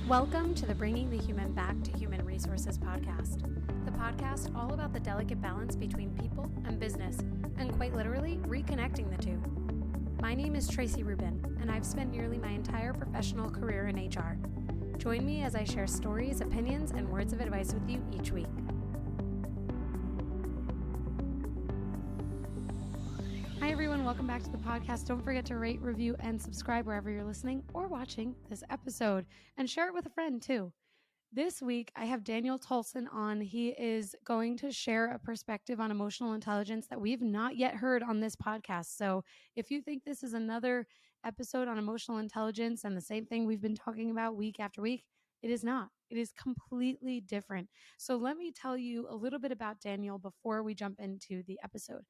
Welcome to the Bringing the Human Back to Human Resources podcast, the podcast all about the delicate balance between people and business, and quite literally reconnecting the two. My name is Tracy Rubin, and I've spent nearly my entire professional career in HR. Join me as I share stories, opinions, and words of advice with you each week. Hi, everyone. Welcome back to the podcast. Don't forget to rate, review, and subscribe wherever you're listening or watching this episode, and share it with a friend too. This week, I have Daniel Tolson on. He is going to share a perspective on emotional intelligence that we've not yet heard on this podcast. So if you think this is another episode on emotional intelligence and the same thing we've been talking about week after week, it is not. It is completely different. So let me tell you a little bit about Daniel before we jump into the episode.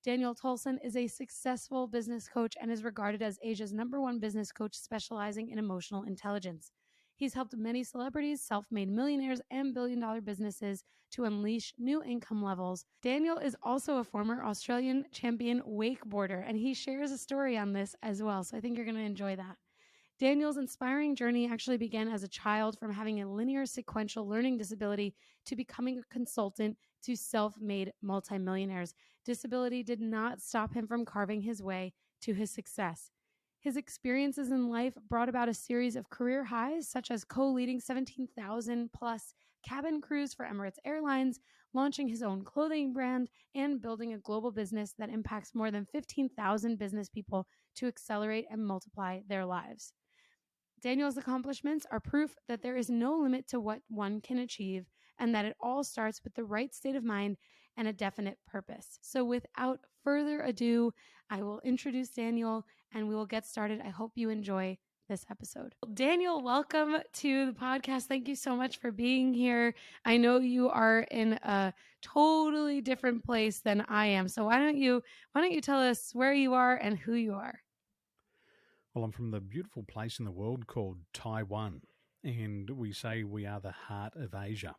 Daniel Tolson is a successful business coach and is regarded as Asia's #1 business coach specializing in emotional intelligence. He's helped many celebrities, self-made millionaires, and billion-dollar businesses to unleash new income levels. Daniel is also a former Australian champion wakeboarder, and he shares a story on this as well, so I think you're going to enjoy that. Daniel's inspiring journey actually began as a child from having a linear sequential learning disability to becoming a consultant to self-made multi-millionaires. Disability did not stop him from carving his way to his success. His experiences in life brought about a series of career highs, such as co-leading 17,000 plus cabin crews for Emirates Airlines, launching his own clothing brand, and building a global business that impacts more than 15,000 business people to accelerate and multiply their lives. Daniel's accomplishments are proof that there is no limit to what one can achieve and that it all starts with the right state of mind and a definite purpose. So without further ado, I will introduce Daniel and we will get started. I hope you enjoy this episode. Daniel, welcome to the podcast. Thank you so much for being here. I know you are in a totally different place than I am. So why don't you tell us where you are and who you are? Well, I'm from the beautiful place in the world called Taiwan, and we say we are the heart of Asia.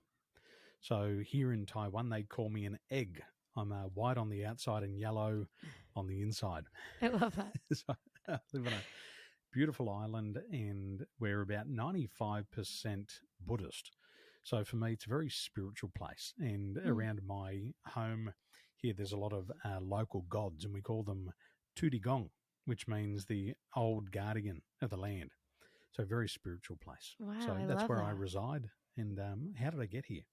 So here in Taiwan, they call me an egg. I'm white on the outside and yellow on the inside. I love that. So I live on a beautiful island, and we're about 95% Buddhist. So for me, it's a very spiritual place. And around my home here, there's a lot of local gods, and we call them Tudigong, which means the old guardian of the land. So a very spiritual place. Wow, so that's where I reside. And how did I get here?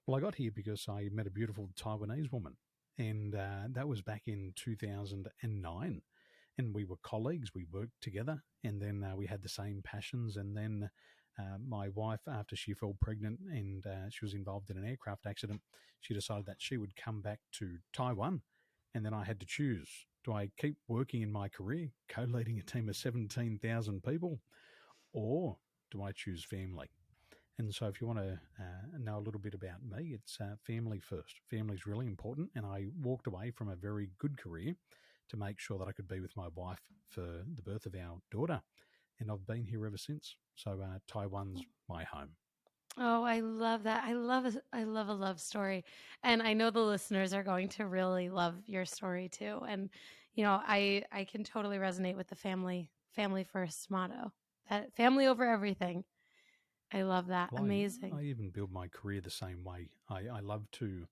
Well, I got here because I met a beautiful Taiwanese woman. And that was back in 2009. And we were colleagues. We worked together. And then we had the same passions. And then my wife, after she fell pregnant and she was involved in an aircraft accident, she decided that she would come back to Taiwan. And then I had to choose. Do I keep working in my career, co-leading a team of 17,000 people, or do I choose family? And so if you want to know a little bit about me, it's family first. Family is really important. And I walked away from a very good career to make sure that I could be with my wife for the birth of our daughter. And I've been here ever since. So Taiwan's my home. Oh, I love that. I love a love story. And I know the listeners are going to really love your story too. And, you know, I can totally resonate with the family first motto, that family over everything. I love that. Well, amazing. I even build my career the same way. I love to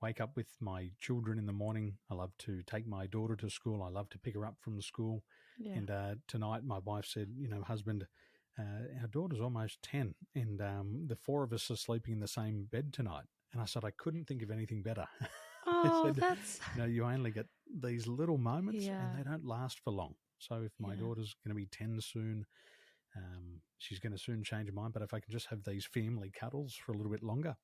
wake up with my children in the morning. I love to take my daughter to school. I love to pick her up from school. Yeah. And tonight my wife said, husband, our daughter's almost 10 and the four of us are sleeping in the same bed tonight. And I said, I couldn't think of anything better. Oh, you only get these little moments and they don't last for long. So if my daughter's going to be 10 soon, she's going to soon change her mind. But if I can just have these family cuddles for a little bit longer,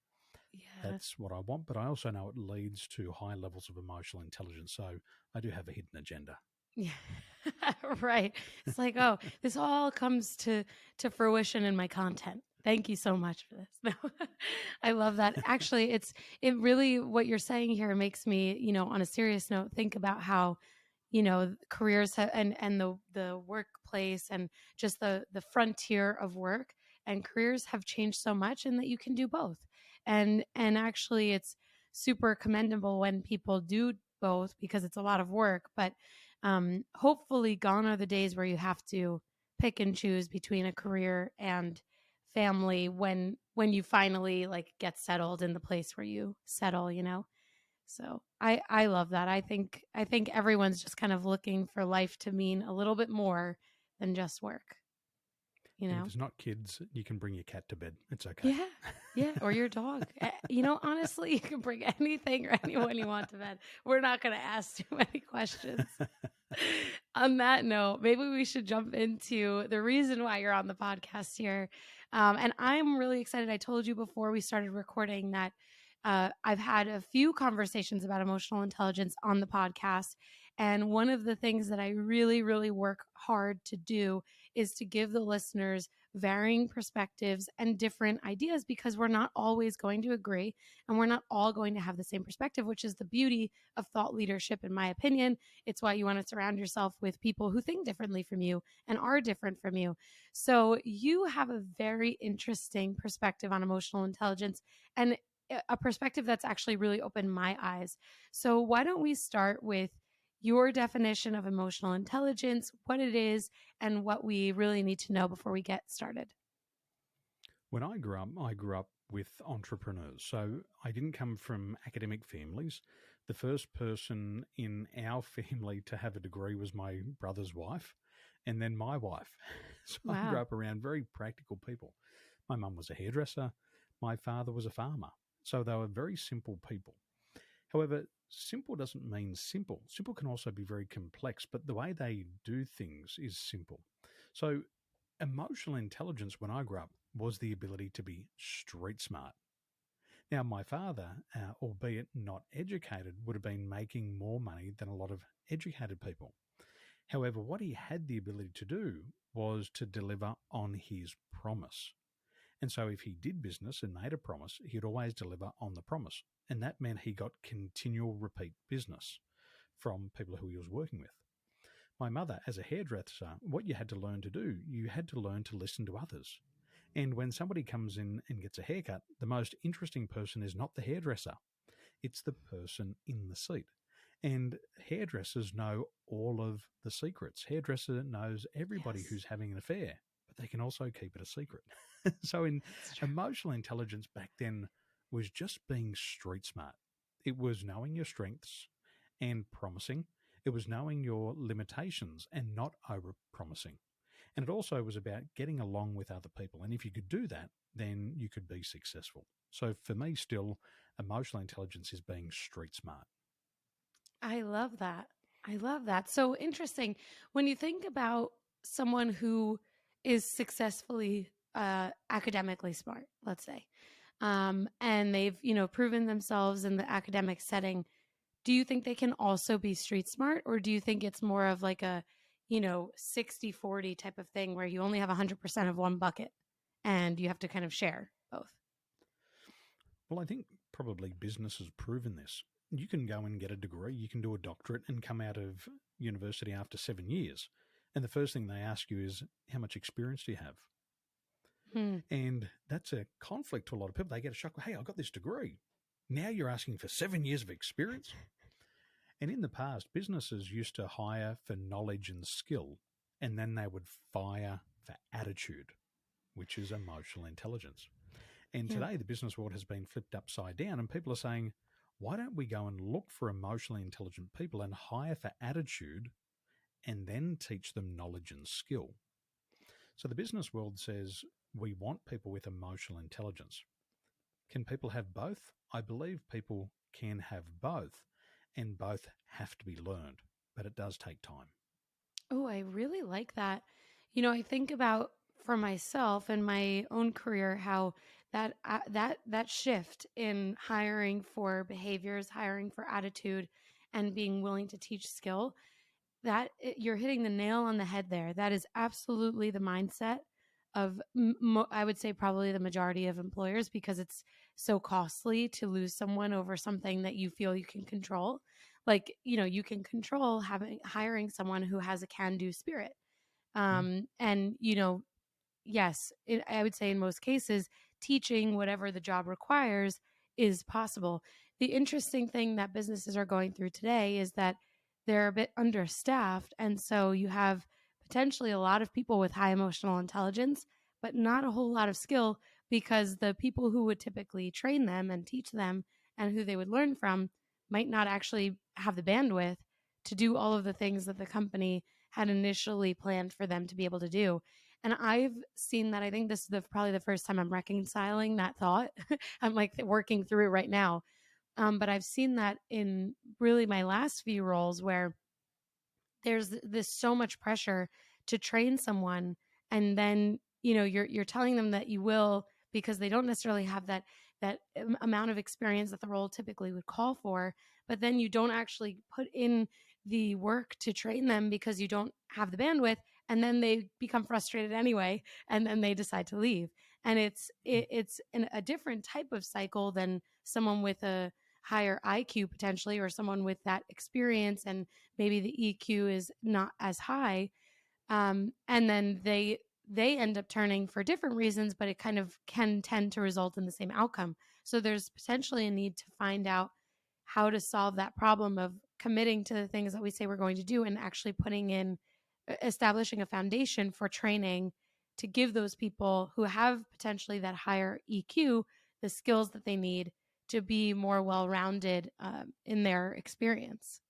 that's what I want. But I also know it leads to high levels of emotional intelligence. So I do have a hidden agenda. Yeah, right. It's like, oh, this all comes to fruition in my content. Thank you so much for this. No, I love that. Actually, it really, what you're saying here makes me, on a serious note, think about how, careers and the workplace and just the frontier of work and careers have changed so much, and that you can do both. And actually it's super commendable when people do both, because it's a lot of work, but hopefully gone are the days where you have to pick and choose between a career and family when you finally like get settled in the place where you settle, you know? So I love that. I think everyone's just kind of looking for life to mean a little bit more than just work, you And if know? it's not kids, you can bring your cat to bed. It's okay. Yeah. Yeah. Or your dog. You know, honestly, you can bring anything or anyone you want to bed. We're not going to ask too many questions. On that note, maybe we should jump into the reason why you're on the podcast here. And I'm really excited. I told you before we started recording that I've had a few conversations about emotional intelligence on the podcast. And one of the things that I really, really work hard to do is to give the listeners varying perspectives and different ideas because we're not always going to agree and we're not all going to have the same perspective, which is the beauty of thought leadership, in my opinion. It's why you want to surround yourself with people who think differently from you and are different from you. So you have a very interesting perspective on emotional intelligence and a perspective that's actually really opened my eyes. So why don't we start with your definition of emotional intelligence, what it is, and what we really need to know before we get started? When I grew up with entrepreneurs. So I didn't come from academic families. The first person in our family to have a degree was my brother's wife, and then my wife. So I grew Wow. up around very practical people. My mum was a hairdresser. My father was a farmer. So they were very simple people. However, simple doesn't mean simple. Simple can also be very complex, but the way they do things is simple. So emotional intelligence when I grew up was the ability to be street smart. Now, my father, albeit not educated, would have been making more money than a lot of educated people. However, what he had the ability to do was to deliver on his promise. And so, if he did business and made a promise, he'd always deliver on the promise. And that meant he got continual repeat business from people who he was working with. My mother, as a hairdresser, what you had to learn to do, you had to learn to listen to others. And when somebody comes in and gets a haircut, the most interesting person is not the hairdresser, it's the person in the seat. And hairdressers know all of the secrets. Hairdresser knows everybody Yes, who's having an affair, but they can also keep it a secret. So, in that's true. emotional intelligence back then was just being street smart. It was knowing your strengths and promising. It was knowing your limitations and not over promising. And it also was about getting along with other people. And if you could do that, then you could be successful. So for me, still, emotional intelligence is being street smart. I love that. I love that. So interesting. When you think about someone who is successfully academically smart, let's say, and they've, proven themselves in the academic setting, do you think they can also be street smart? Or do you think it's more of like a, 60-40 type of thing where you only have 100% of one bucket and you have to kind of share both? Well, I think probably business has proven this. You can go and get a degree, you can do a doctorate and come out of university after 7 years. And the first thing they ask you is, how much experience do you have? Hmm. And that's a conflict to a lot of people. They get a shock. Hey, I got this degree. Now you're asking for 7 years of experience? And in the past, businesses used to hire for knowledge and skill, and then they would fire for attitude, which is emotional intelligence. And Yeah. today, the business world has been flipped upside down, and people are saying, why don't we go and look for emotionally intelligent people and hire for attitude and then teach them knowledge and skill? So the business world says we want people with emotional intelligence. Can people have both? I believe people can have both, and both have to be learned, but it does take time. Oh, I really like that. I think about for myself and my own career how that shift in hiring for behaviors, hiring for attitude, and being willing to teach skill, you're hitting the nail on the head there. That is absolutely the mindset of I would say probably the majority of employers because it's so costly to lose someone over something that you feel you can control. Like, you can control hiring someone who has a can-do spirit. Mm. And yes, I would say in most cases, teaching whatever the job requires is possible. The interesting thing that businesses are going through today is that they're a bit understaffed. And so you have potentially a lot of people with high emotional intelligence, but not a whole lot of skill, because the people who would typically train them and teach them and who they would learn from might not actually have the bandwidth to do all of the things that the company had initially planned for them to be able to do. And I've seen that. I think this is probably the first time I'm reconciling that thought. I'm like working through it right now. But I've seen that in really my last few roles, where there's this so much pressure to train someone, and then you're telling them that you will, because they don't necessarily have that amount of experience that the role typically would call for, but then you don't actually put in the work to train them because you don't have the bandwidth, and then they become frustrated anyway, and then they decide to leave. And it's a different type of cycle than someone with a higher IQ potentially, or someone with that experience and maybe the EQ is not as high, and then they end up turning for different reasons, but it kind of can tend to result in the same outcome. So there's potentially a need to find out how to solve that problem of committing to the things that we say we're going to do, and actually establishing a foundation for training to give those people who have potentially that higher EQ the skills that they need to be more well-rounded in their experience.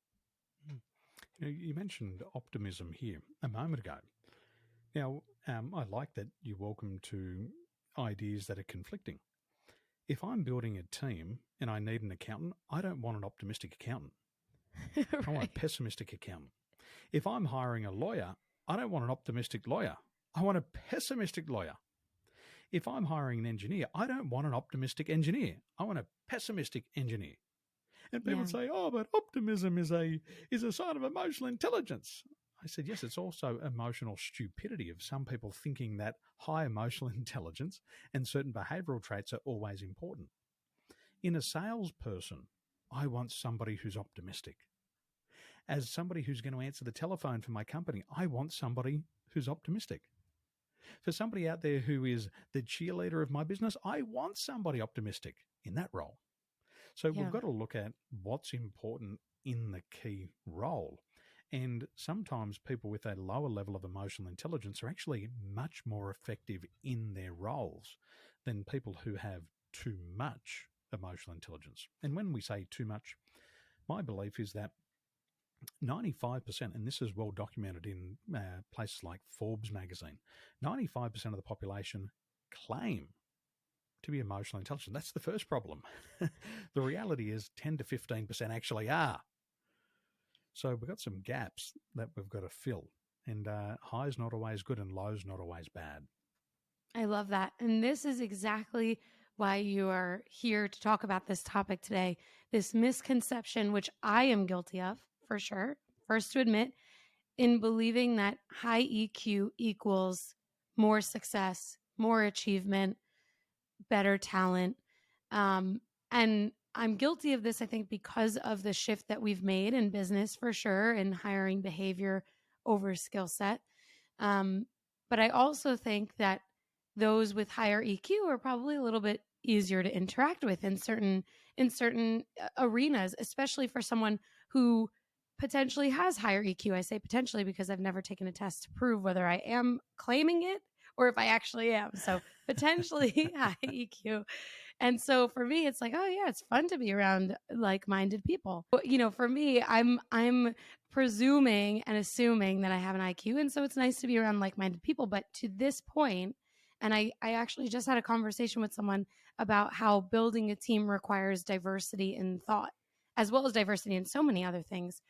You mentioned optimism here a moment ago. Now, I like that you're welcome to ideas that are conflicting. If I'm building a team and I need an accountant, I don't want an optimistic accountant. Right. I want a pessimistic accountant. If I'm hiring a lawyer, I don't want an optimistic lawyer. I want a pessimistic lawyer. If I'm hiring an engineer, I don't want an optimistic engineer. I want a pessimistic engineer. And people say, "Oh, but optimism is a sign of emotional intelligence." I said, yes, it's also emotional stupidity of some people thinking that high emotional intelligence and certain behavioral traits are always important. In a salesperson, I want somebody who's optimistic. As somebody who's going to answer the telephone for my company, I want somebody who's optimistic. For somebody out there who is the cheerleader of my business, I want somebody optimistic in that role. So we've got to look at what's important in the key role. And sometimes people with a lower level of emotional intelligence are actually much more effective in their roles than people who have too much emotional intelligence. And when we say too much, my belief is that 95%, and this is well documented in places like Forbes magazine, 95% of the population claim to be emotionally intelligent. That's the first problem. The reality is 10 to 15% actually are. So we've got some gaps that we've got to fill. And high's not always good and low's not always bad. I love that. And this is exactly why you are here to talk about this topic today. This misconception, which I am guilty of, for sure, first to admit, in believing that high EQ equals more success, more achievement, better talent. And I'm guilty of this, I think, because of the shift that we've made in business, for sure, in hiring behavior over skill set. But I also think that those with higher EQ are probably a little bit easier to interact with in certain arenas, especially for someone who potentially has higher EQ. I say potentially because I've never taken a test to prove whether I am claiming it or if I actually am. So potentially high EQ. And so for me, it's like, oh yeah, it's fun to be around like-minded people. But, for me, I'm presuming and assuming that I have an IQ. And so it's nice to be around like-minded people. But to this point, and I actually just had a conversation with someone about how building a team requires diversity in thought, as well as diversity in so many other things.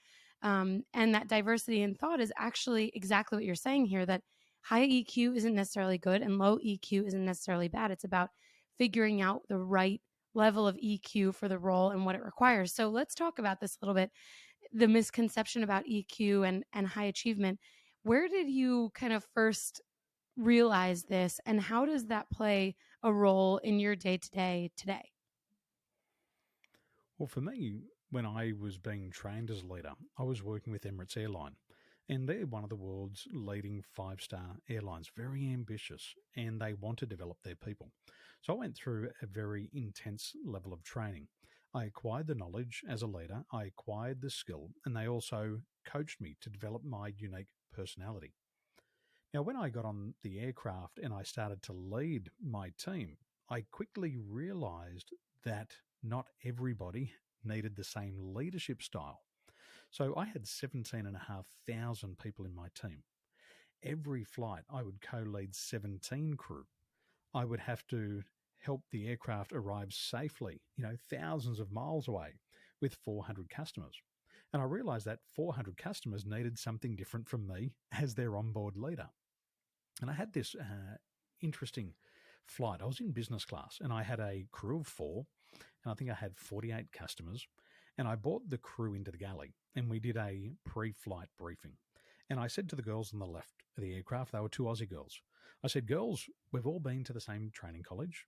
And that diversity in thought is actually exactly what you're saying here, that high EQ isn't necessarily good and low EQ isn't necessarily bad. It's about figuring out the right level of EQ for the role and what it requires. So let's talk about this a little bit, the misconception about EQ and high achievement. Where did you kind of first realize this, and how does that play a role in your day-to-day today? Well, for me, when I was being trained as a leader, I was working with Emirates Airlines. And they're one of the world's leading five-star airlines, very ambitious, and they want to develop their people. So I went through a very intense level of training. I acquired the knowledge as a leader, I acquired the skill, and they also coached me to develop my unique personality. Now, when I got on the aircraft and I started to lead my team, I quickly realized that not everybody needed the same leadership style. So I had 17,500 people in my team. Every flight, I would co lead 17 crew. I would have to help the aircraft arrive safely, thousands of miles away with 400 customers. And I realized that 400 customers needed something different from me as their onboard leader. And I had this interesting flight. I was in business class and I had a crew of four, and I think I had 48 customers. And I brought the crew into the galley and we did a pre flight briefing. And I said to the girls on the left of the aircraft, they were two Aussie girls. I said, girls, we've all been to the same training college.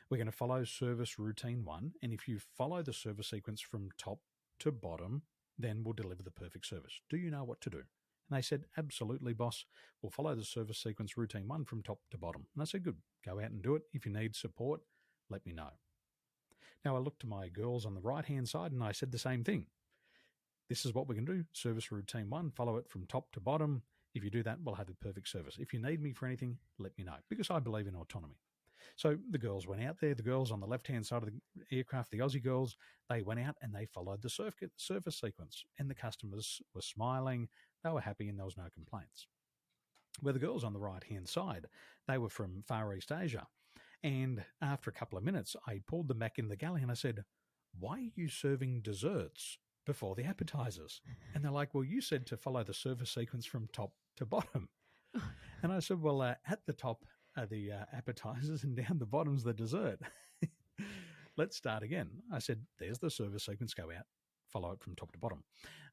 We're going to follow service routine one. And if you follow the service sequence from top to bottom, then we'll deliver the perfect service. Do you know what to do? And they said, absolutely, boss. We'll follow the service sequence routine one from top to bottom. And I said, good, go out and do it. If you need support, let me know. Now I looked to my girls on the right-hand side and I said the same thing. This is what we're going to do. Service routine one, follow it from top to bottom. If you do that, we'll have the perfect service. If you need me for anything, let me know, because I believe in autonomy. So the girls went out there. The girls on the left-hand side of the aircraft, the Aussie girls, they went out and they followed the service sequence. And the customers were smiling. They were happy and there was no complaints. Where the girls on the right-hand side, they were from Far East Asia. And after a couple of minutes, I pulled them back in the galley and I said, why are you serving desserts before the appetizers? And they're like, well, you said to follow the service sequence from top to bottom. And I said, well, at the top are the appetizers and down the bottom's the dessert. Let's start again. I said, there's the service sequence, go out, follow it from top to bottom.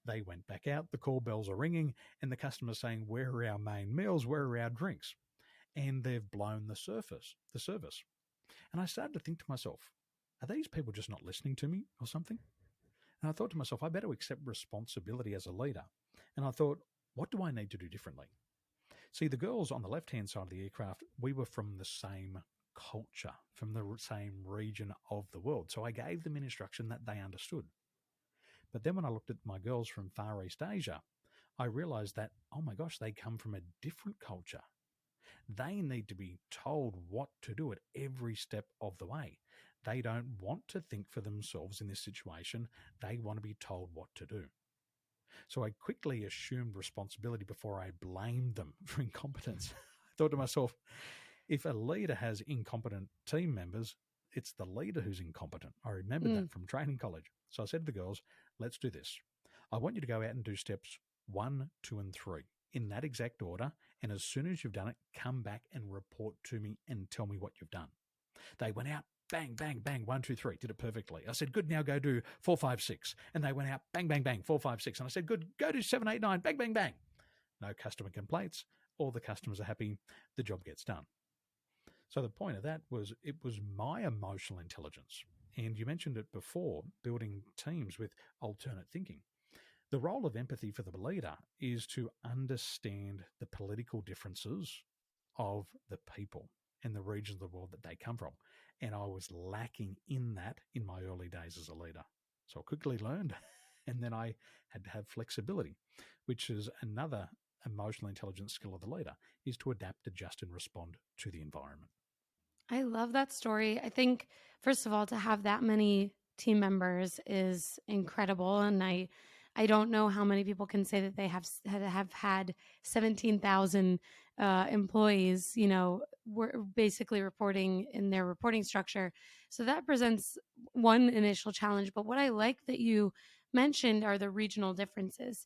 They went back out, the call bells are ringing, and the customer's saying, where are our main meals? Where are our drinks? And they've blown the service. And I started to think to myself, are these people just not listening to me or something? And I thought to myself, I better accept responsibility as a leader. And I thought, what do I need to do differently? See, the girls on the left-hand side of the aircraft, we were from the same culture, from the same region of the world. So I gave them an instruction that they understood. But then when I looked at my girls from Far East Asia, I realized that, oh my gosh, they come from a different culture. They need to be told what to do at every step of the way. They don't want to think for themselves in this situation. They want to be told what to do. So I quickly assumed responsibility before I blamed them for incompetence. I thought to myself, if a leader has incompetent team members, it's the leader who's incompetent. I remembered that from training college. So I said to the girls, let's do this. I want you to go out and do steps 1, 2, and 3 in that exact order. And as soon as you've done it, come back and report to me and tell me what you've done. They went out, bang, bang, bang, 1, 2, 3, did it perfectly. I said, good, now go do 4, 5, 6. And they went out, bang, bang, bang, 4, 5, 6. And I said, good, go do 7, 8, 9, bang, bang, bang. No customer complaints. All the customers are happy. The job gets done. So the point of that was it was my emotional intelligence. And you mentioned it before, building teams with alternate thinking. The role of empathy for the leader is to understand the political differences of the people and the regions of the world that they come from. And I was lacking in that in my early days as a leader. So I quickly learned, and then I had to have flexibility, which is another emotional intelligence skill of the leader, is to adapt, adjust, and respond to the environment. I love that story. I think, first of all, to have that many team members is incredible. And I don't know how many people can say that they have had 17,000 employees, were basically reporting in their reporting structure. So that presents one initial challenge. But what I like that you mentioned are the regional differences.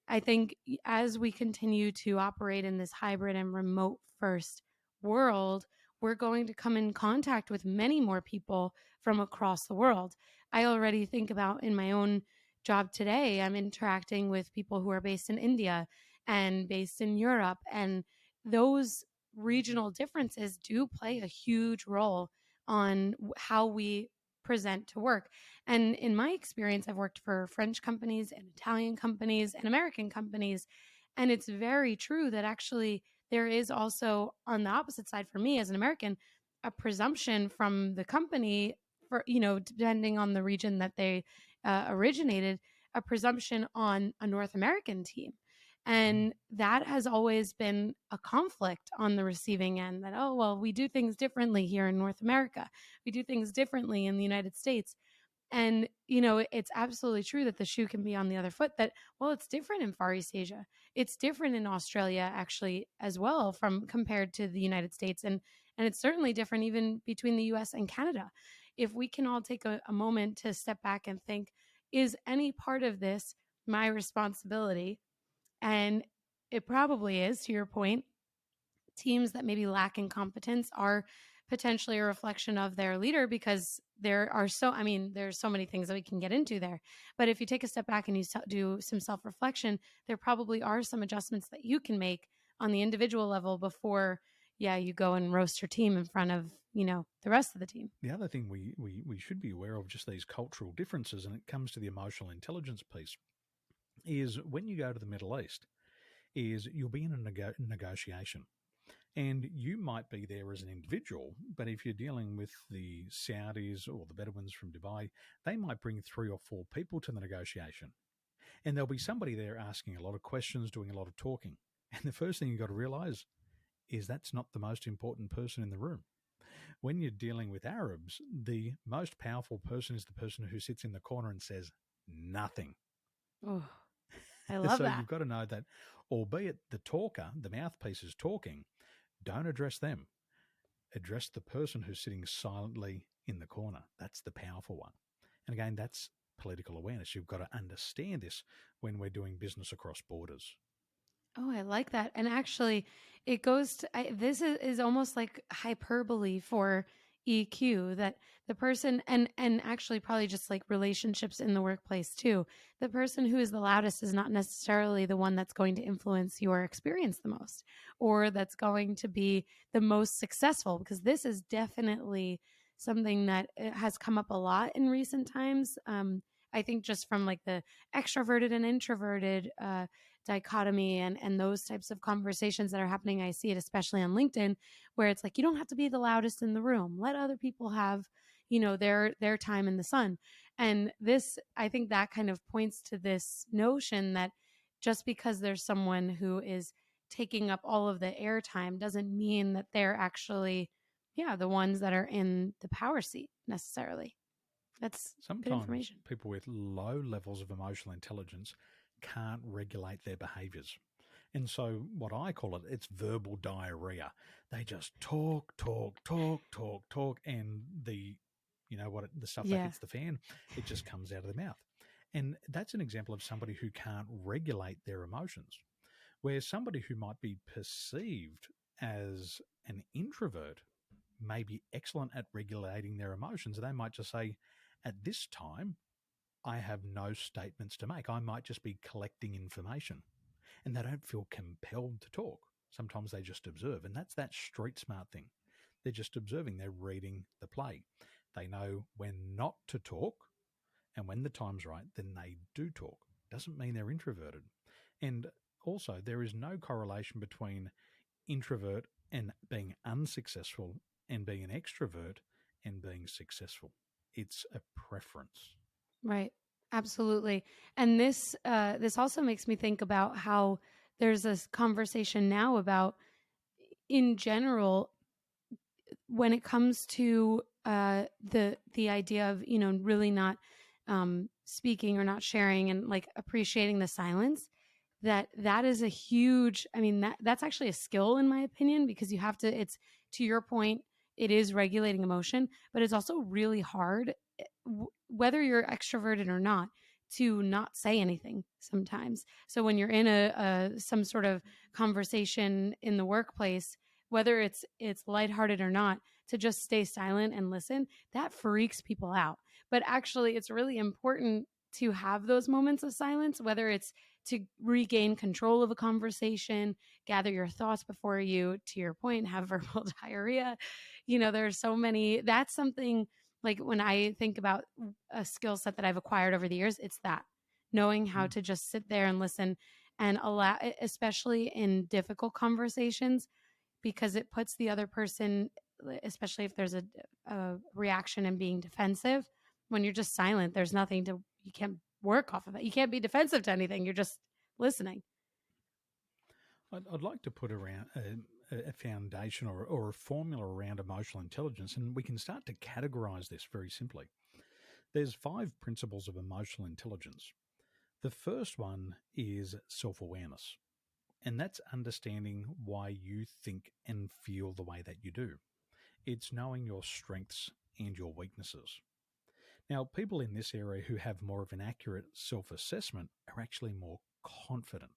I think as we continue to operate in this hybrid and remote first world, we're going to come in contact with many more people from across the world. I already think about in my own job today, I'm interacting with people who are based in India and based in Europe. And those regional differences do play a huge role on how we present to work. And in my experience, I've worked for French companies and Italian companies and American companies. And it's very true that actually there is also, on the opposite side for me as an American, a presumption from the company for, depending on the region that they originated, a presumption on a North American team. And that has always been a conflict on the receiving end, that, oh, well, we do things differently here in North America. We do things differently in the United States. And, it's absolutely true that the shoe can be on the other foot, that, well, it's different in Far East Asia. It's different in Australia, actually, as well, from compared to the United States. And it's certainly different even between the US and Canada. If we can all take a moment to step back and think, is any part of this my responsibility? And it probably is, to your point. Teams that maybe lack in competence are potentially a reflection of their leader, because there's so many things that we can get into there. But if you take a step back and you do some self-reflection, there probably are some adjustments that you can make on the individual level before, you go and roast your team in front of, the rest of the team. The other thing we should be aware of, just these cultural differences, and it comes to the emotional intelligence piece, is when you go to the Middle East, is you'll be in a negotiation. And you might be there as an individual, but if you're dealing with the Saudis or the Bedouins from Dubai, they might bring 3 or 4 people to the negotiation. And there'll be somebody there asking a lot of questions, doing a lot of talking. And the first thing you've got to realize is that's not the most important person in the room. When you're dealing with Arabs, the most powerful person is the person who sits in the corner and says nothing. Oh, I love so that. You've got to know that, albeit the talker, the mouthpiece is talking, don't address them. Address the person who's sitting silently in the corner. That's the powerful one. And again, that's political awareness. You've got to understand this when we're doing business across borders. Oh, I like that. And actually, it goes to this is almost like hyperbole for EQ, that the person, and actually probably just like relationships in the workplace too. The person who is the loudest is not necessarily the one that's going to influence your experience the most, or that's going to be the most successful, because this is definitely something that has come up a lot in recent times. I think just from like the extroverted and introverted dichotomy, and those types of conversations that are happening. I see it especially on LinkedIn, where it's like, you don't have to be the loudest in the room. Let other people have, their time in the sun. And this, I think that kind of points to this notion that just because there's someone who is taking up all of the airtime doesn't mean that they're actually, the ones that are in the power seat necessarily. That's good information. Sometimes people with low levels of emotional intelligence can't regulate their behaviors. And so what I call it, it's verbal diarrhea. They just talk, and the stuff that hits the fan, it just comes out of the mouth. And that's an example of somebody who can't regulate their emotions. Where somebody who might be perceived as an introvert may be excellent at regulating their emotions. They might just say, at this time, I have no statements to make. I might just be collecting information, and they don't feel compelled to talk. Sometimes they just observe, and that's that street smart thing. They're just observing. They're reading the play. They know when not to talk, and when the time's right, then they do talk. Doesn't mean they're introverted. And also, there is no correlation between introvert and being unsuccessful and being an extrovert and being successful. It's a preference. Right. Absolutely. And this also makes me think about how there's this conversation now about, in general, when it comes to the idea of, really not speaking or not sharing and like appreciating the silence, that is a huge, that's actually a skill in my opinion, because you have to, it's, to your point, it is regulating emotion, but it's also really hard, whether you're extroverted or to not say anything sometimes. So when you're in a some sort of conversation in the workplace, whether it's lighthearted or not, to just stay silent and listen, that freaks people out. But actually, it's really important to have those moments of silence, whether it's to regain control of a conversation, gather your thoughts before you, to your point, have verbal diarrhea. There's so many. That's something, like when I think about a skill set that I've acquired over the years, it's that knowing how to just sit there and listen, and allow, especially in difficult conversations, because it puts the other person, especially if there's a reaction and being defensive, when you're just silent, there's nothing you can't work off of it. You can't be defensive to anything. You're just listening. I'd like to put around a foundation or a formula around emotional intelligence, and we can start to categorize this very simply. There's 5 principles of emotional intelligence. The first one is self awareness, and that's understanding why you think and feel the way that you do. It's knowing your strengths and your weaknesses. Now, people in this area who have more of an accurate self assessment are actually more confident.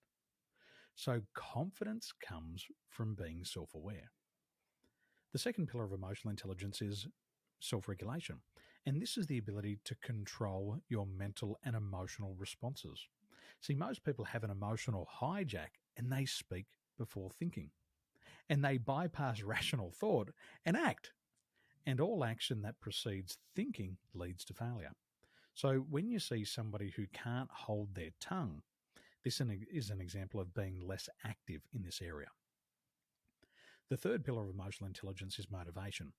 So, confidence comes from being self aware. The second pillar of emotional intelligence is self regulation, and this is the ability to control your mental and emotional responses. See, most people have an emotional hijack and they speak before thinking, and they bypass rational thought and act. And all action that precedes thinking leads to failure. So, when you see somebody who can't hold their tongue, this is an example of being less active in this area. The third pillar of emotional intelligence is motivation.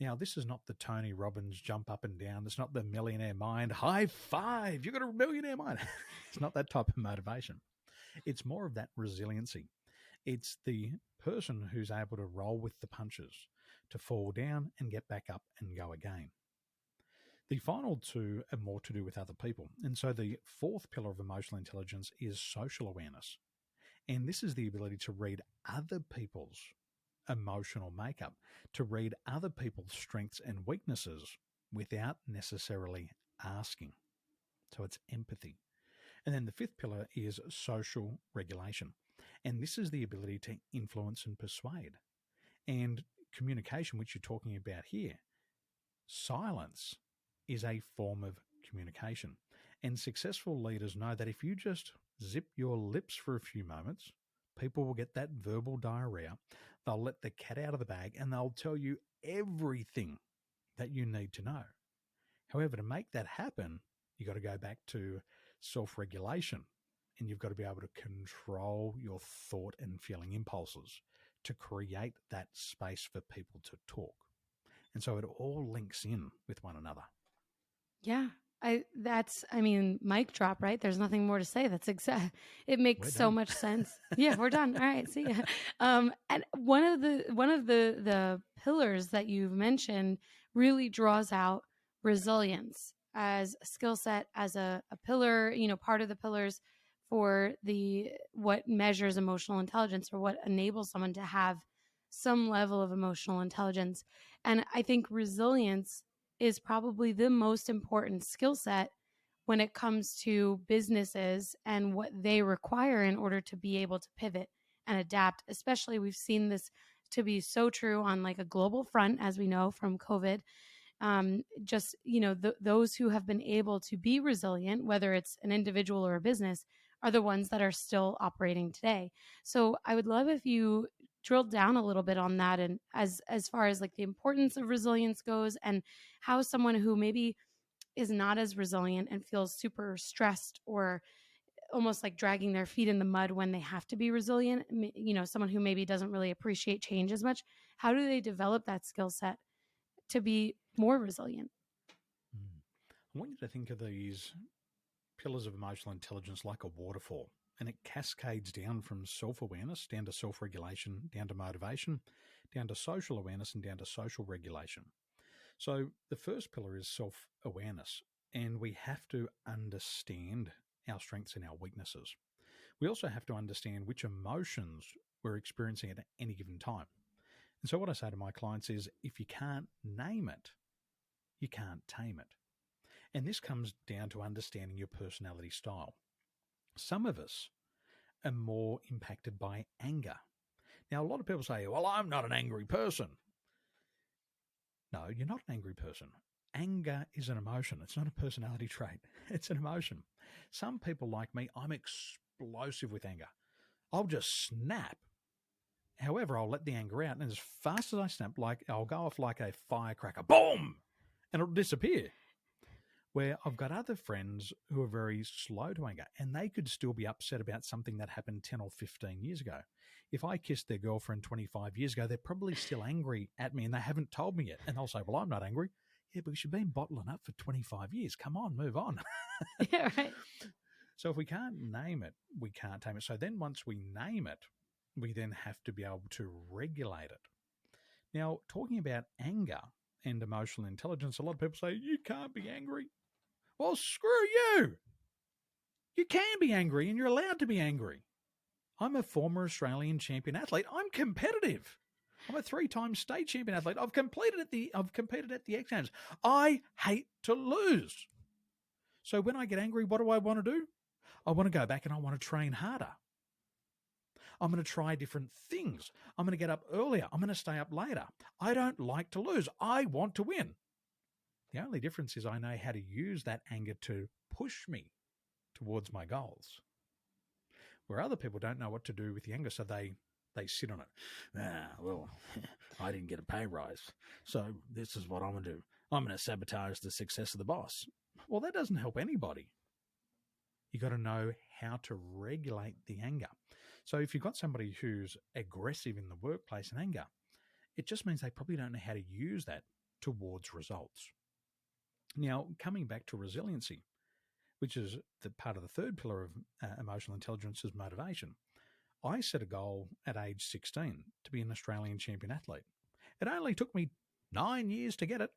Now, this is not the Tony Robbins jump up and down. It's not the millionaire mind. High five, you've got a millionaire mind. It's not that type of motivation. It's more of that resiliency. It's the person who's able to roll with the punches, to fall down and get back up and go again. The final two are more to do with other people. And so the fourth pillar of emotional intelligence is social awareness. And this is the ability to read other people's emotional makeup, to read other people's strengths and weaknesses without necessarily asking. So it's empathy. And then the fifth pillar is social regulation. And this is the ability to influence and persuade. And communication, which you're talking about here, silence is a form of communication. And successful leaders know that if you just zip your lips for a few moments, people will get that verbal diarrhea. They'll let the cat out of the bag and they'll tell you everything that you need to know. However, to make that happen, you've got to go back to self-regulation, and you've got to be able to control your thought and feeling impulses to create that space for people to talk. And so it all links in with one another. Yeah. I mean, mic drop, right? There's nothing more to say. That's exact. It makes so much sense. Yeah, we're done. All right. See ya. And one of the pillars that you've mentioned really draws out resilience as a skill set, as a pillar, part of the pillars for what measures emotional intelligence, or what enables someone to have some level of emotional intelligence. And I think resilience is probably the most important skill set when it comes to businesses and what they require in order to be able to pivot and adapt. Especially, we've seen this to be so true on like a global front, as we know from COVID. Those who have been able to be resilient, whether it's an individual or a business, are the ones that are still operating today. So I would love if you drilled down a little bit on that, and as far as like the importance of resilience goes, and how someone who maybe is not as resilient and feels super stressed, or almost like dragging their feet in the mud when they have to be resilient, someone who maybe doesn't really appreciate change as much, how do they develop that skill set to be more resilient? I want you to think of these pillars of emotional intelligence like a waterfall, and it cascades down from self-awareness down to self-regulation, down to motivation, down to social awareness, and down to social regulation. So the first pillar is self-awareness, and we have to understand our strengths and our weaknesses. We also have to understand which emotions we're experiencing at any given time. And so what I say to my clients is, if you can't name it, you can't tame it. And this comes down to understanding your personality style. Some of us are more impacted by anger. Now, a lot of people say, well, I'm not an angry person. No, you're not an angry person. Anger is an emotion. It's not a personality trait. It's an emotion. Some people like me, I'm explosive with anger. I'll just snap. However, I'll let the anger out, and as fast as I snap, I'll go off like a firecracker, boom, and it'll disappear. Where I've got other friends who are very slow to anger, and they could still be upset about something that happened 10 or 15 years ago. If I kissed their girlfriend 25 years ago, they're probably still angry at me and they haven't told me yet. And they'll say, well, I'm not angry. Yeah, because you've been bottling up for 25 years. Come on, move on. Yeah, right. So if we can't name it, we can't tame it. So then once we name it, we then have to be able to regulate it. Now, talking about anger and emotional intelligence, a lot of people say, you can't be angry. Well, screw you. You can be angry and you're allowed to be angry. I'm a former Australian champion athlete. I'm competitive. I'm a 3-time state champion athlete. I've competed at the X Games. I hate to lose. So when I get angry, what do I want to do? I want to go back and I want to train harder. I'm going to try different things. I'm going to get up earlier. I'm going to stay up later. I don't like to lose. I want to win. The only difference is I know how to use that anger to push me towards my goals. Where other people don't know what to do with the anger, so they sit on it. Well, I didn't get a pay rise, so this is what I'm going to do. I'm going to sabotage the success of the boss. Well, that doesn't help anybody. You got to know how to regulate the anger. So if you've got somebody who's aggressive in the workplace and anger, it just means they probably don't know how to use that towards results. Now, coming back to resiliency, which is the part of the third pillar of emotional intelligence, is motivation. I set a goal at age 16 to be an Australian champion athlete. It only took me 9 years to get it.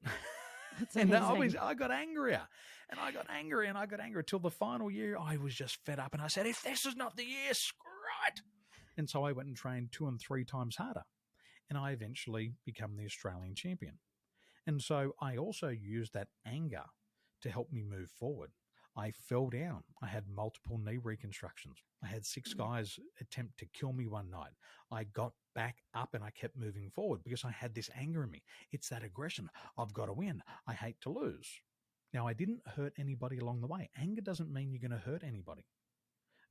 That's and amazing. I got angrier and I got angry and I got angry till the final year. I was just fed up and I said, if this is not the year, screw it. And so I went and trained 2 and 3 times harder. And I eventually became the Australian champion. And so I also used that anger to help me move forward. I fell down. I had multiple knee reconstructions. I had 6 guys attempt to kill me one night. I got back up and I kept moving forward because I had this anger in me. It's that aggression. I've got to win. I hate to lose. Now, I didn't hurt anybody along the way. Anger doesn't mean you're going to hurt anybody.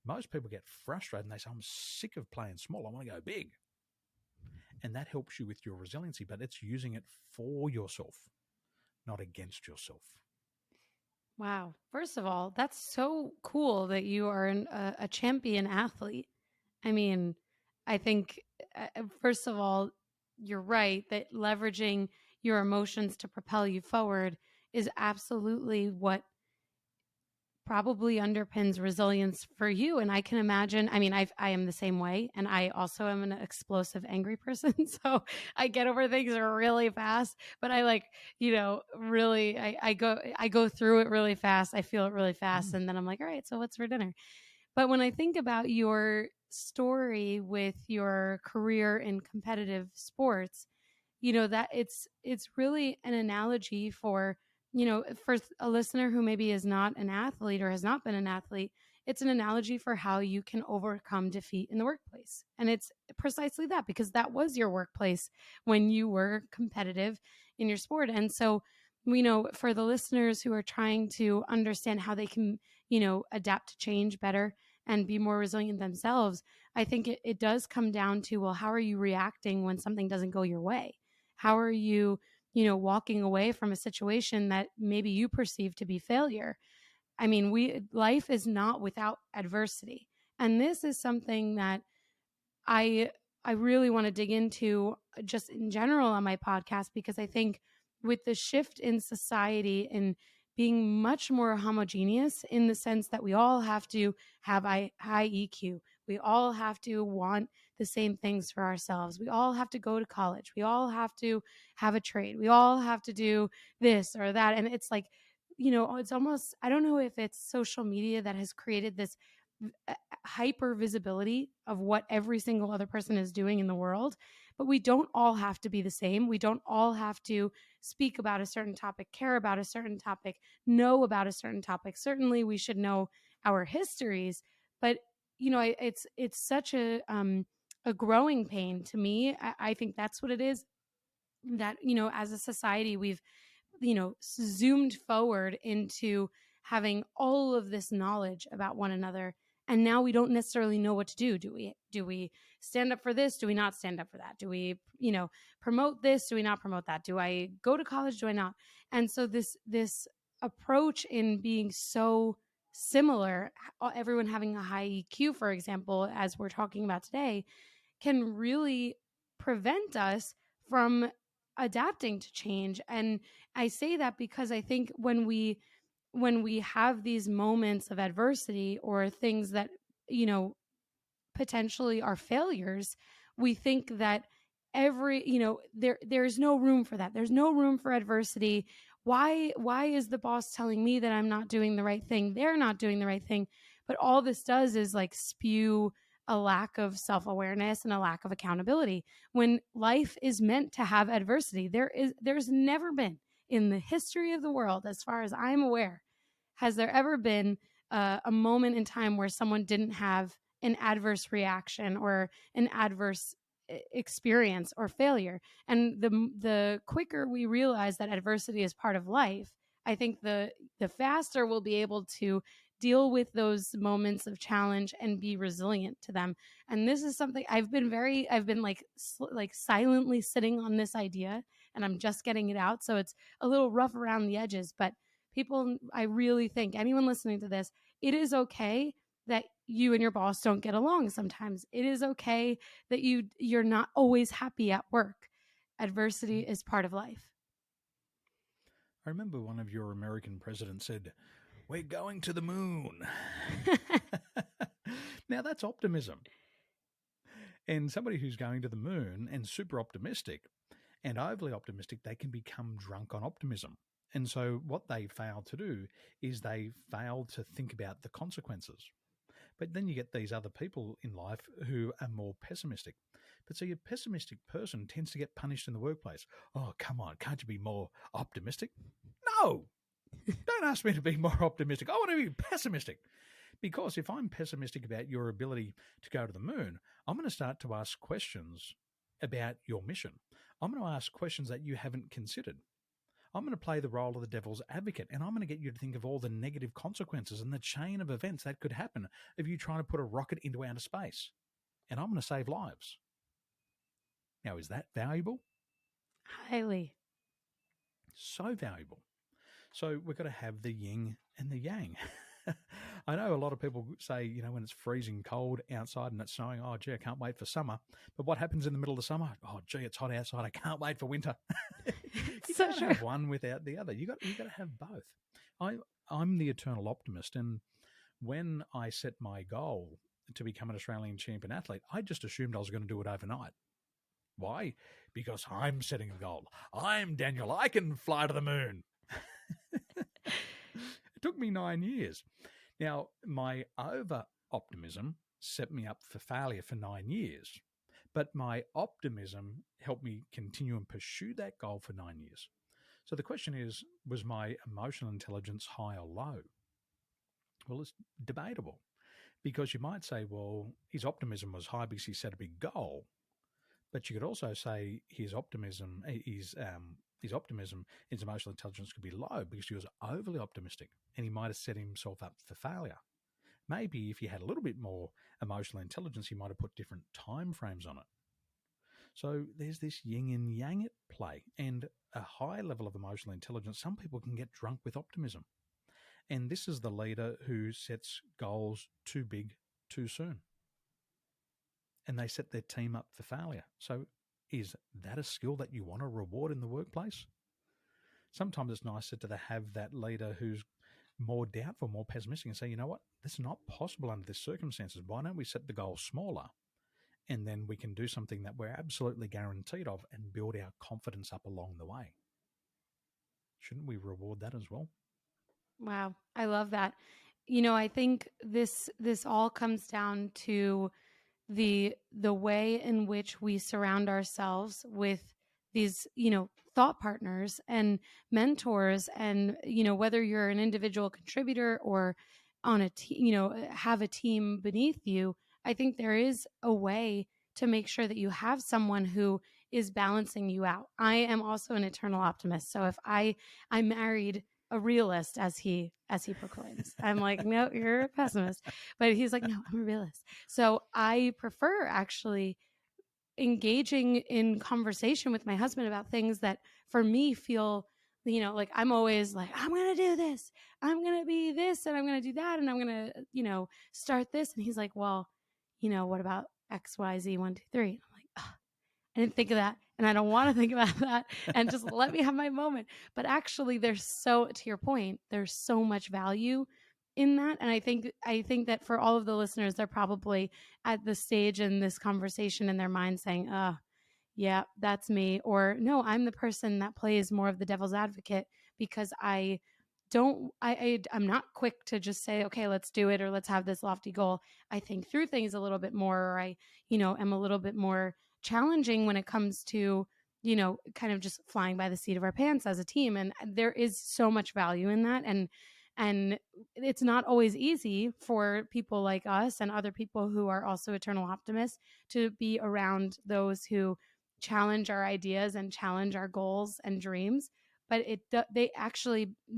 Most people get frustrated and they say, I'm sick of playing small. I want to go big. And that helps you with your resiliency, but it's using it for yourself, not against yourself. Wow. First of all, that's so cool that you are a champion athlete. I mean, I think, first of all, you're right that leveraging your emotions to propel you forward is absolutely what probably underpins resilience for you. And I can imagine, I mean, I am the same way. And I also am an explosive, angry person. So I get over things really fast, but I really, I go through it really fast. I feel it really fast. And then I'm like, all right, so what's for dinner? But when I think about your story with your career in competitive sports, that it's really an analogy for, for a listener who maybe is not an athlete or has not been an athlete. It's an analogy for how you can overcome defeat in the workplace. And it's precisely that, because that was your workplace when you were competitive in your sport. And so, for the listeners who are trying to understand how they can, adapt to change better and be more resilient themselves, I think it does come down to, well, how are you reacting when something doesn't go your way? How are you, walking away from a situation that maybe you perceive to be failure? I mean, life is not without adversity. And this is something that I really want to dig into just in general on my podcast, because I think with the shift in society and being much more homogeneous in the sense that we all have to have high EQ, we all have to want the same things for ourselves, we all have to go to college, we all have to have a trade, we all have to do this or that. And it's like, it's almost, I don't know if it's social media that has created this hyper visibility of what every single other person is doing in the world, but we don't all have to be the same. We don't all have to speak about a certain topic, care about a certain topic, know about a certain topic. Certainly we should know our histories, but it's such a growing pain to me. I think that's what it is, that as a society we've zoomed forward into having all of this knowledge about one another, and now we don't necessarily know what to do. Do we stand up for this? Do we not stand up for that? Do we promote this? Do we not promote that? Do I go to college? Do I not? And so this approach in being so similar, everyone having a high EQ, for example, as we're talking about today, can really prevent us from adapting to change. And I say that because I think when we have these moments of adversity or things that potentially are failures, we think that there's no room for that. There's no room for adversity. Why is the boss telling me that I'm not doing the right thing? They're not doing the right thing. But all this does is like spew a lack of self-awareness and a lack of accountability. When life is meant to have adversity, there's never been in the history of the world, as far as I'm aware, has there ever been a moment in time where someone didn't have an adverse reaction or an adverse experience or failure? And the quicker we realize that adversity is part of life, I think the faster we'll be able to deal with those moments of challenge and be resilient to them. And this is something I've been like silently sitting on this idea, and I'm just getting it out, so it's a little rough around the edges. But people, I really think anyone listening to this, it is okay that you and your boss don't get along sometimes. It is okay that you're not always happy at work. Adversity is part of life. I remember one of your American presidents said, "We're going to the moon." Now that's optimism. And somebody who's going to the moon and super optimistic and overly optimistic, they can become drunk on optimism. And so what they fail to do is they fail to think about the consequences. But then you get these other people in life who are more pessimistic. But so your pessimistic person tends to get punished in the workplace. Oh, come on, can't you be more optimistic? No, don't ask me to be more optimistic. I want to be pessimistic. Because if I'm pessimistic about your ability to go to the moon, I'm going to start to ask questions about your mission. I'm going to ask questions that you haven't considered. I'm going to play the role of the devil's advocate, and I'm going to get you to think of all the negative consequences and the chain of events that could happen of you trying to put a rocket into outer space. And I'm going to save lives. Now, is that valuable? Highly. So valuable. So we've got to have the yin and the yang. I know a lot of people say, when it's freezing cold outside and it's snowing, oh, gee, I can't wait for summer. But what happens in the middle of the summer? Oh, gee, it's hot outside. I can't wait for winter. You So can't have one without the other. You got to have both. I'm the eternal optimist. And when I set my goal to become an Australian champion athlete, I just assumed I was going to do it overnight. Why? Because I'm setting a goal. I'm Daniel. I can fly to the moon. It took me 9 years. Now, my over-optimism set me up for failure for 9 years, but my optimism helped me continue and pursue that goal for 9 years. So the question is, was my emotional intelligence high or low? Well, it's debatable, because you might say, well, his optimism was high because he set a big goal, but you could also say his optimism, his emotional intelligence could be low because he was overly optimistic and he might have set himself up for failure. Maybe if he had a little bit more emotional intelligence, he might have put different time frames on it. So there's this yin and yang at play, and a high level of emotional intelligence, some people can get drunk with optimism. And this is the leader who sets goals too big too soon. And they set their team up for failure. So is that a skill that you want to reward in the workplace? Sometimes it's nicer to have that leader who's more doubtful, more pessimistic, and say, you know what, this is not possible under these circumstances. Why don't we set the goal smaller, and then we can do something that we're absolutely guaranteed of and build our confidence up along the way? Shouldn't we reward that as well? Wow, I love that. I think this all comes down to the way in which we surround ourselves with these thought partners and mentors, and whether you're an individual contributor or on a team, have a team beneath you. I think there is a way to make sure that you have someone who is balancing you out. I am also an eternal optimist, so if I married a realist, as he proclaims, I'm like, no, you're a pessimist. But he's like, no, I'm a realist. So I prefer actually engaging in conversation with my husband about things that for me feel, like I'm always like, I'm going to do this, I'm going to be this, and I'm going to do that, and I'm going to, start this. And he's like, well, what about X, Y, Z, 1, 2, 3? And I'm like, oh, I didn't think of that, and I don't want to think about that, and just let me have my moment. But actually, to your point, there's so much value in that. And I think that for all of the listeners, they're probably at the stage in this conversation in their mind saying, yeah, that's me. Or no, I'm the person that plays more of the devil's advocate because I'm not quick to just say, okay, let's do it or let's have this lofty goal. I think through things a little bit more, or I, am a little bit more challenging when it comes to, kind of just flying by the seat of our pants as a team. And there is so much value in that. And it's not always easy for people like us and other people who are also eternal optimists to be around those who challenge our ideas and challenge our goals and dreams. But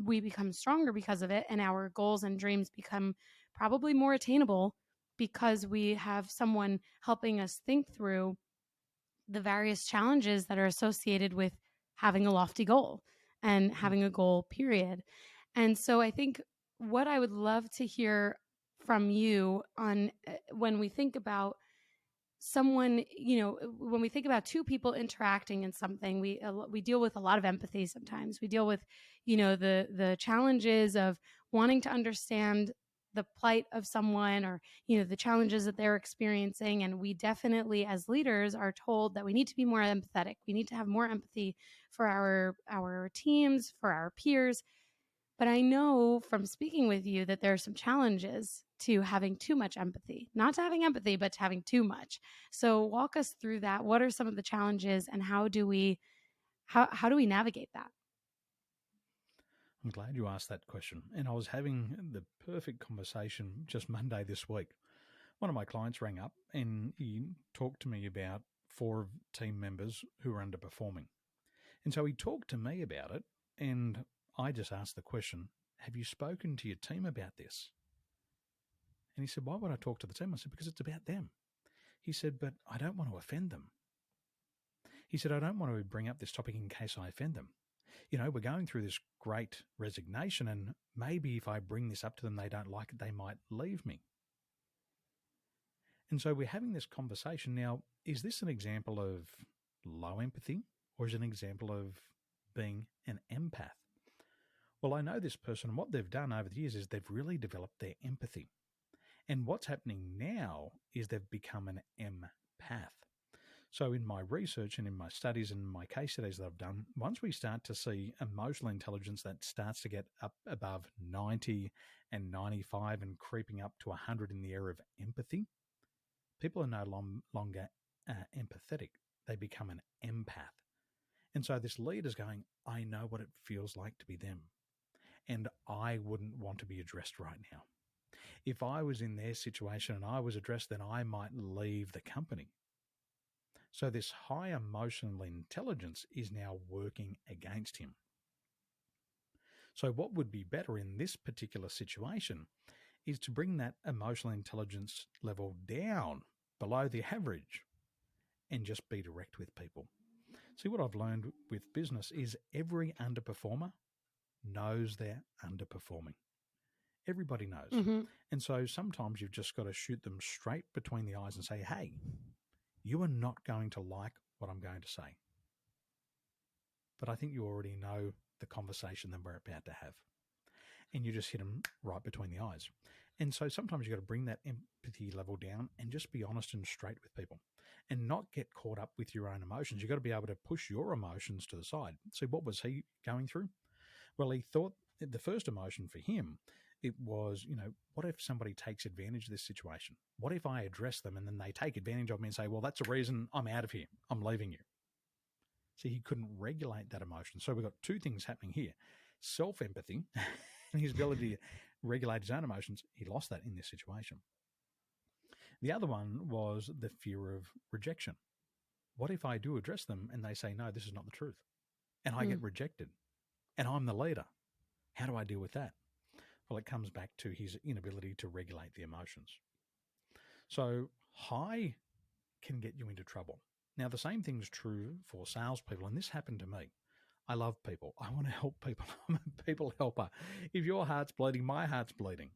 we become stronger because of it, and our goals and dreams become probably more attainable because we have someone helping us think through the various challenges that are associated with having a lofty goal and having a goal, period. And so I think what I would love to hear from you on when we think about someone, when we think about two people interacting in something, we deal with a lot of empathy. Sometimes we deal with, the challenges of wanting to understand the plight of someone, or the challenges that they're experiencing. And we definitely, as leaders, are told that we need to be more empathetic. We need to have more empathy for our teams, for our peers. But I know from speaking with you that there are some challenges to having too much empathy, not to having empathy, but to having too much. So walk us through that. What are some of the challenges, and how do we navigate that? I'm glad you asked that question. And I was having the perfect conversation just Monday this week. One of my clients rang up and he talked to me about 4 team members who were underperforming. And so he talked to me about it, and I just asked the question, have you spoken to your team about this? And he said, why would I talk to the team? I said, because it's about them. He said, but I don't want to offend them. He said, I don't want to bring up this topic in case I offend them. We're going through this great resignation, and maybe if I bring this up to them, they don't like it, they might leave me. And so we're having this conversation. Now, is this an example of low empathy, or is it an example of being an empath? Well, I know this person, and what they've done over the years is they've really developed their empathy. And what's happening now is they've become an empath. So in my research and in my studies and my case studies that I've done, once we start to see emotional intelligence that starts to get up above 90 and 95 and creeping up to 100 in the area of empathy, people are no longer empathetic. They become an empath. And so this leader's going, I know what it feels like to be them. And I wouldn't want to be addressed right now. If I was in their situation and I was addressed, then I might leave the company. So this high emotional intelligence is now working against him. So what would be better in this particular situation is to bring that emotional intelligence level down below the average and just be direct with people. See, what I've learned with business is every underperformer knows they're underperforming. Everybody knows. Mm-hmm. And so sometimes you've just got to shoot them straight between the eyes and say, hey, you are not going to like what I'm going to say. But I think you already know the conversation that we're about to have. And you just hit them right between the eyes. And so sometimes you've got to bring that empathy level down and just be honest and straight with people and not get caught up with your own emotions. You've got to be able to push your emotions to the side. See, what was he going through? Well, he thought the first emotion for him, it was, what if somebody takes advantage of this situation? What if I address them and then they take advantage of me and say, well, that's the reason I'm out of here. I'm leaving you. See, he couldn't regulate that emotion. So we've got 2 things happening here. Self-empathy and his ability to regulate his own emotions. He lost that in this situation. The other one was the fear of rejection. What if I do address them and they say, no, this is not the truth? And I get rejected and I'm the leader. How do I deal with that? Well, it comes back to his inability to regulate the emotions. So high can get you into trouble. Now, the same thing is true for salespeople, and this happened to me. I love people. I want to help people. I'm a people helper. If your heart's bleeding, my heart's bleeding.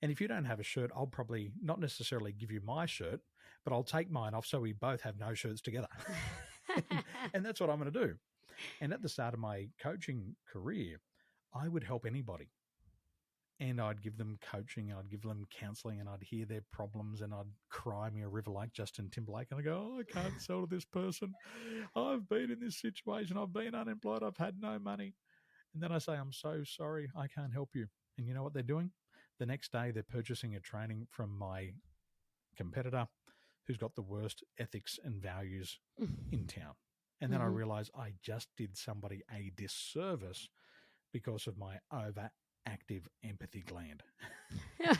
And if you don't have a shirt, I'll probably not necessarily give you my shirt, but I'll take mine off so we both have no shirts together. and that's what I'm going to do. And at the start of my coaching career, I would help anybody. and I'd give them coaching, and I'd give them counseling, and I'd hear their problems, and I'd cry me a river like Justin Timberlake, and I go, oh, I can't sell to this person. I've been in this situation. I've been unemployed. I've had no money. And then I say, I'm so sorry. I can't help you. And you know what they're doing? The next day, they're purchasing a training from my competitor who's got the worst ethics and values in town. And then I realize I just did somebody a disservice because of my overactive empathy gland.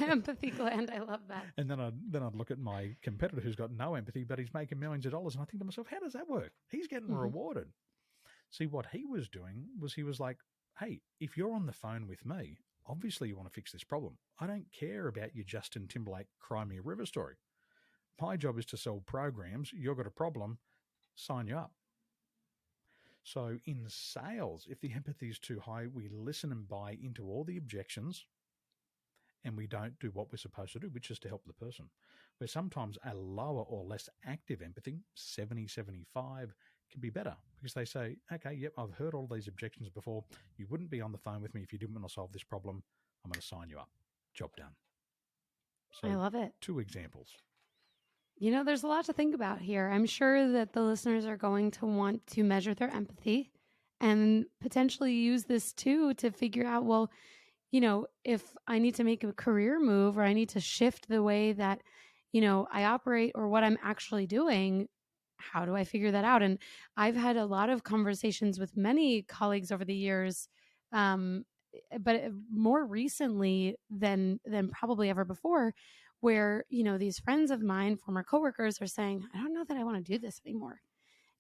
Empathy gland, I love that. And then I'd look at my competitor who's got no empathy, but he's making millions of dollars. And I think to myself, how does that work? He's getting rewarded. See, what he was doing was he was like, hey, if you're on the phone with me, obviously you want to fix this problem. I don't care about your Justin Timberlake Cry Me a River story. My job is to sell programs. You've got a problem, sign you up. So in sales, if the empathy is too high, we listen and buy into all the objections and we don't do what we're supposed to do, which is to help the person. Where sometimes a lower or less active empathy, 70, 75, can be better because they say, okay, yep, I've heard all these objections before. You wouldn't be on the phone with me if you didn't want to solve this problem. I'm going to sign you up. Job done. So I love it. 2 examples. You know, there's a lot to think about here. I'm sure that the listeners are going to want to measure their empathy and potentially use this too to figure out, well, you know, if I need to make a career move or I need to shift the way that, you know, I operate or what I'm actually doing, how do I figure that out? And I've had a lot of conversations with many colleagues over the years, but more recently than probably ever before, where, you know, these friends of mine, former coworkers, are saying, I don't know that I want to do this anymore.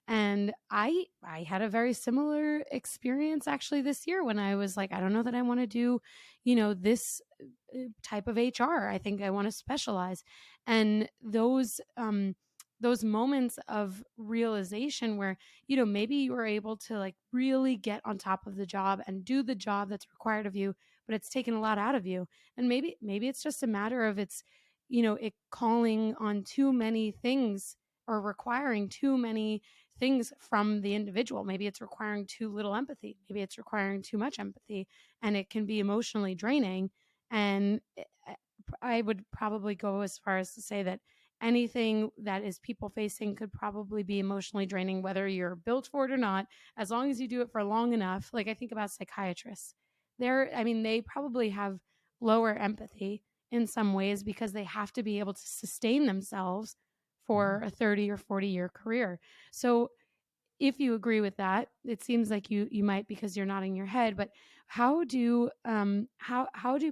And I had a very similar experience actually this year when I was like, I don't know that I want to do, you know, this type of HR. I think I want to specialize. And those moments of realization where, you know, maybe you were able to like really get on top of the job and do the job that's required of you, but it's taken a lot out of you. And maybe it's just a matter of it's, you know, it calling on too many things or requiring too many things from the individual. Maybe it's requiring too little empathy. Maybe it's requiring too much empathy, and it can be emotionally draining. And I would probably go as far as to say that anything that is people facing could probably be emotionally draining, whether you're built for it or not, as long as you do it for long enough. Like I think about psychiatrists. They probably have lower empathy in some ways because they have to be able to sustain themselves for a 30 or 40-year career. So if you agree with that, it seems like you might because you're nodding your head, but how do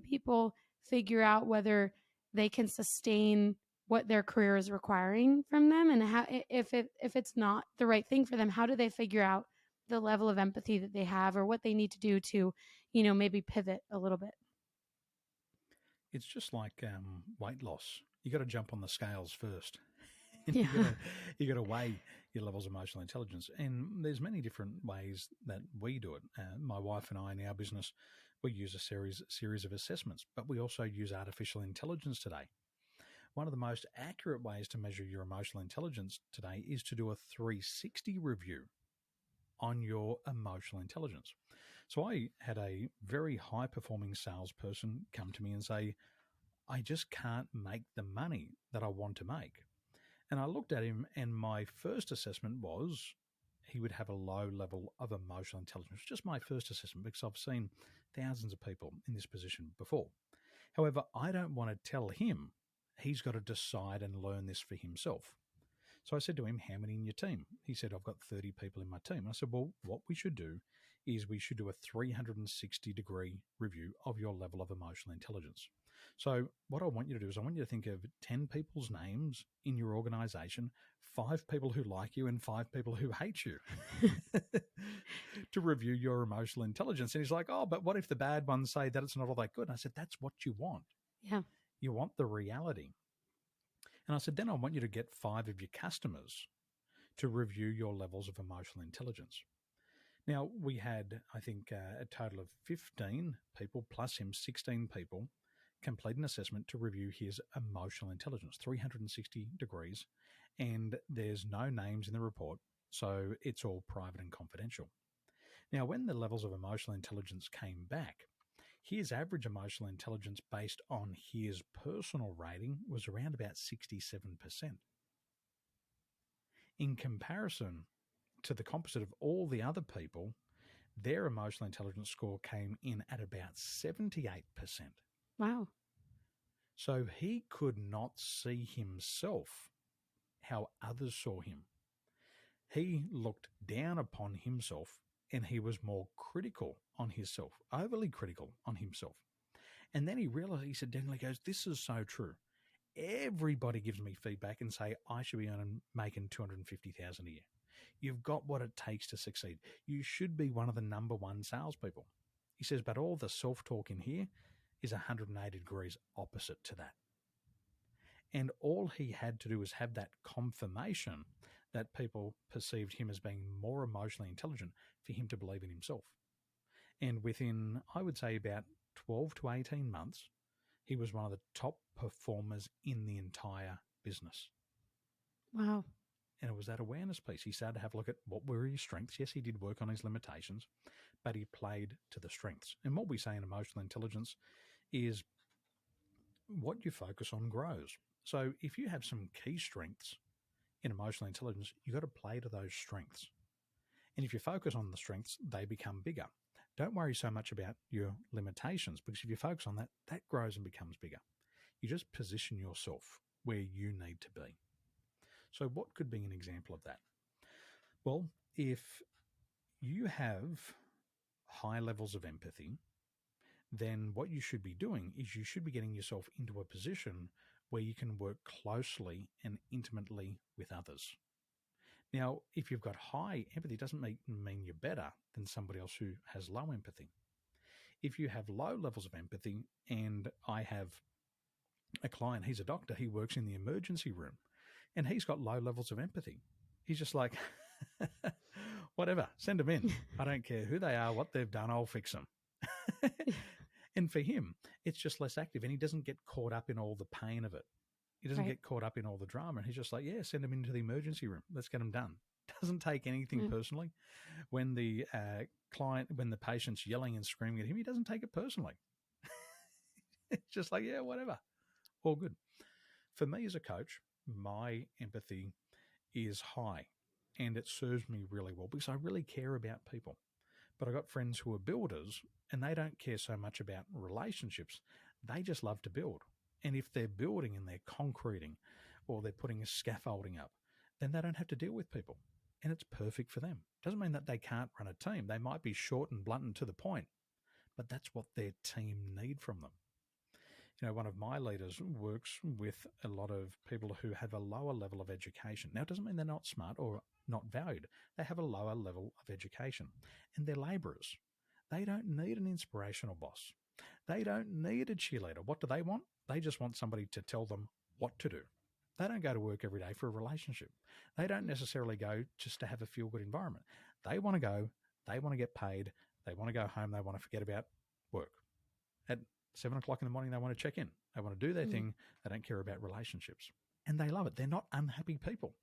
people figure out whether they can sustain what their career is requiring from them, and how if it's not the right thing for them, how do they figure out the level of empathy that they have or what they need to do to, you know, maybe pivot a little bit? It's just like weight loss. You got to jump on the scales first. Yeah. You got to weigh your levels of emotional intelligence, and there's many different ways that we do it. My wife and I, in our business, we use a series of assessments, but we also use artificial intelligence today. One of the most accurate ways to measure your emotional intelligence today is to do a 360 review on your emotional intelligence. So I had a very high performing salesperson come to me and say, I just can't make the money that I want to make. And I looked at him, and my first assessment was he would have a low level of emotional intelligence. Just my first assessment, because I've seen thousands of people in this position before. However, I don't want to tell him he's got to decide and learn this for himself. So I said to him, how many in your team? He said, I've got 30 people in my team. And I said, well, what we should do is we should do a 360-degree review of your level of emotional intelligence. So what I want you to do is I want you to think of 10 people's names in your organization, 5 people who like you and 5 people who hate you to review your emotional intelligence. And he's like, oh, but what if the bad ones say that it's not all that good? And I said, that's what you want. Yeah. You want the reality. And I said, then I want you to get 5 of your customers to review your levels of emotional intelligence. Now, we had, I think, a total of 15 people, plus him, 16 people, complete an assessment to review his emotional intelligence, 360 degrees, and there's no names in the report, so it's all private and confidential. Now, when the levels of emotional intelligence came back, his average emotional intelligence based on his personal rating was around about 67%. In comparison to the composite of all the other people, their emotional intelligence score came in at about 78%. Wow. So he could not see himself how others saw him. He looked down upon himself and he was more critical on himself, overly critical on himself. And then he realized, he said, Daniel, he goes, this is so true. Everybody gives me feedback and say I should be making 250,000 a year. You've got what it takes to succeed. You should be one of the number one salespeople. He says, but all the self-talk in here is 180 degrees opposite to that. And all he had to do was have that confirmation that people perceived him as being more emotionally intelligent for him to believe in himself. And within, I would say, about 12 to 18 months, he was one of the top performers in the entire business. Wow. And it was that awareness piece. He started to have a look at what were his strengths. Yes, he did work on his limitations, but he played to the strengths. And what we say in emotional intelligence is what you focus on grows. So if you have some key strengths in emotional intelligence, you've got to play to those strengths. And if you focus on the strengths, they become bigger. Don't worry so much about your limitations, because if you focus on that, that grows and becomes bigger. You just position yourself where you need to be. So what could be an example of that? Well, if you have high levels of empathy, then what you should be doing is you should be getting yourself into a position where you can work closely and intimately with others. Now, if you've got high empathy, it doesn't mean you're better than somebody else who has low empathy. If you have low levels of empathy, and I have a client, he's a doctor, he works in the emergency room, and he's got low levels of empathy. He's just like, whatever, send them in. I don't care who they are, what they've done, I'll fix them. And for him, it's just less active, and he doesn't get caught up in all the pain of it. He doesn't get caught up in all the drama. And he's just like, yeah, send them into the emergency room. Let's get them done. Doesn't take anything personally. When the when the patient's yelling and screaming at him, he doesn't take it personally. It's just like, yeah, whatever. All good. For me as a coach, my empathy is high, and it serves me really well because I really care about people. But I've got friends who are builders, and they don't care so much about relationships. They just love to build. And if they're building and they're concreting or they're putting a scaffolding up, then they don't have to deal with people. And it's perfect for them. Doesn't mean that they can't run a team. They might be short and blunt and to the point, but that's what their team need from them. You know, one of my leaders works with a lot of people who have a lower level of education. Now, it doesn't mean they're not smart or not valued. They have a lower level of education, and they're laborers. They don't need an inspirational boss. They don't need a cheerleader. What do they want? They just want somebody to tell them what to do. They don't go to work every day for a relationship. They don't necessarily go just to have a feel-good environment. They want to go, they want to get paid, they want to go home, they want to forget about work. At 7 o'clock in the morning, they want to check in. They want to do their thing. They don't care about relationships. And they love it. They're not unhappy people.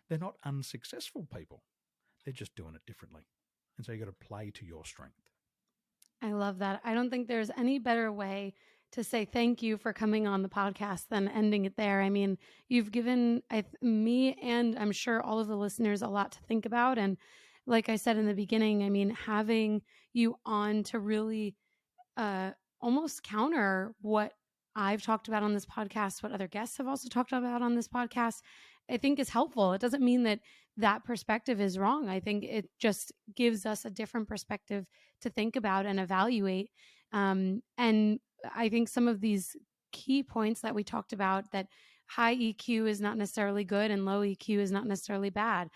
They're not unsuccessful people. They're just doing it differently. And so you've got to play to your strength. I love that. I don't think there's any better way to say thank you for coming on the podcast than ending it there. I mean, you've given me and I'm sure all of the listeners a lot to think about. And like I said in the beginning, I mean, having you on to really almost counter what I've talked about on this podcast, what other guests have also talked about on this podcast, I think is helpful. It doesn't mean that that perspective is wrong. I think it just gives us a different perspective to think about and evaluate. And I think some of these key points that we talked about, that high EQ is not necessarily good and low EQ is not necessarily bad.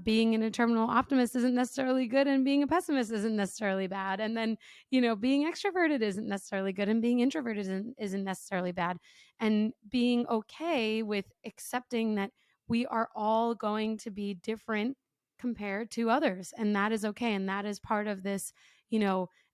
Being an terminal optimist isn't necessarily good, and being a pessimist isn't necessarily bad. And then, being extroverted isn't necessarily good, and being introverted isn't necessarily bad. And being okay with accepting that we are all going to be different compared to others. And that is okay. And that is part of this,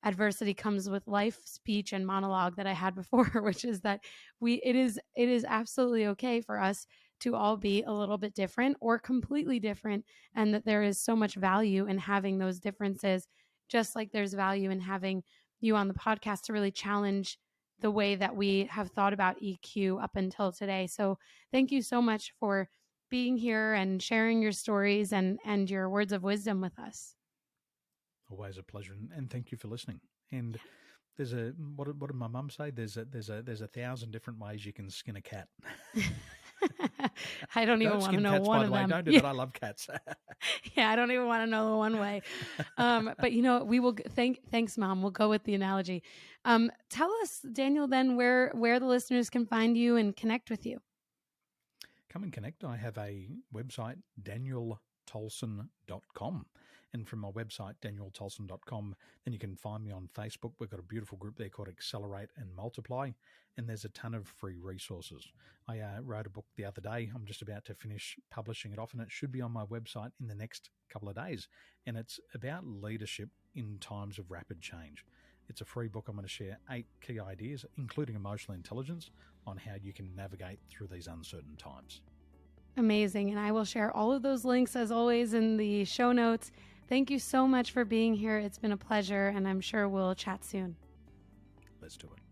adversity comes with life speech and monologue that I had before, which is that it is absolutely okay for us to all be a little bit different or completely different, and that there is so much value in having those differences, just like there's value in having you on the podcast to really challenge the way that we have thought about EQ up until today. So thank you so much for being here and sharing your stories and your words of wisdom with us. Always a pleasure, and thank you for listening. And there's what did my mum say? There's a 1,000 different ways you can skin a cat. I don't even want to know cats, one by of the way. them. Don't do that. I love cats. Yeah, I don't even want to know the one way. But we will thanks, Mom. We'll go with the analogy. Tell us, Daniel, then where the listeners can find you and connect with you. Come and connect. I have a website, danieltolson.com. And from my website, danieltolson.com, then you can find me on Facebook. We've got a beautiful group there called Accelerate and Multiply, and there's a ton of free resources. I wrote a book the other day. I'm just about to finish publishing it off, and it should be on my website in the next couple of days. And it's about leadership in times of rapid change. It's a free book. I'm going to share 8 key ideas, including emotional intelligence, on how you can navigate through these uncertain times. Amazing. And I will share all of those links, as always, in the show notes. Thank you so much for being here. It's been a pleasure, and I'm sure we'll chat soon. Let's do it.